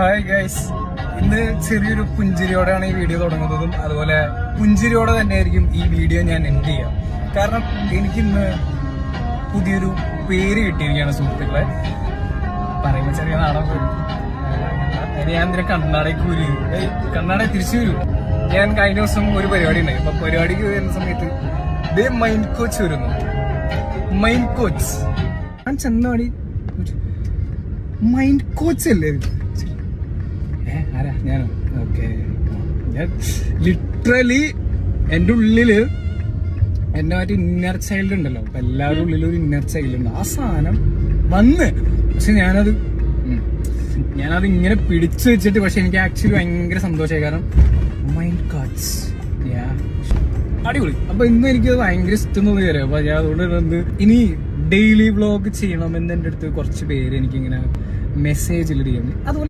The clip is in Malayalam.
ഹായ് ഗൈസ്, ഇന്ന് ചെറിയൊരു പുഞ്ചിരിയോടെയാണ് ഈ വീഡിയോ തുടങ്ങുന്നതും അതുപോലെ പുഞ്ചിരിയോടെ തന്നെയായിരിക്കും ഈ വീഡിയോ ഞാൻ എൻഡ് ചെയ്യാം. കാരണം എനിക്കിന്ന് പുതിയൊരു പേര് കിട്ടിയിരിക്കുകയാണ് സുഹൃത്തുക്കളെ. പറയുമ്പോൾ ചെറിയ നാടകം വരും. ഞാൻ എന്തിനാ കർണാടകയ്ക്ക് വരും, കർണാടക തിരിച്ചു വരും. ഞാൻ കഴിഞ്ഞ ദിവസം ഒരു പരിപാടി ഉണ്ടായി. അപ്പൊ പരിപാടിക്ക് വരുന്ന സമയത്ത് ദേ മൈൻഡ് കോച്ച് വരുന്നു. മൈൻഡ് കോച്ച് ഞാൻ ചെന്നാടി മൈൻഡ് കോച്ച് അല്ലേ? ആരാ? ഞാനോ? ഓക്കെ. ഞാൻ ലിറ്ററലി എൻ്റെ ഉള്ളില് എന്റെ മറ്റേ ഇന്നർ ചൈൽഡ് ഉണ്ടല്ലോ, അപ്പൊ എല്ലാവരുടെ ഉള്ളിലും ഒരു ഇന്നർ ചൈൽഡ് ഉണ്ട്. ആ സാധനം വന്ന് പക്ഷെ ഞാനത് ഇങ്ങനെ പിടിച്ചു വെച്ചിട്ട്, പക്ഷെ എനിക്ക് ആക്ച്വലി ഭയങ്കര സന്തോഷമായി. കാരണം മൈൻഡ് കോച്ച് അടിപൊളി. അപ്പൊ ഇന്ന് എനിക്കത് ഭയങ്കര ഇഷ്ടം തോന്നി തരാം. അപ്പൊ ഞാൻ അതുകൊണ്ട് ഇനി ഡെയിലി വ്ളോഗ് ചെയ്യണമെന്ന് എൻ്റെ അടുത്ത് കുറച്ച് പേര് എനിക്കിങ്ങനെ മെസ്സേജിൽ ഇടുകയാണ്. അതുപോലെ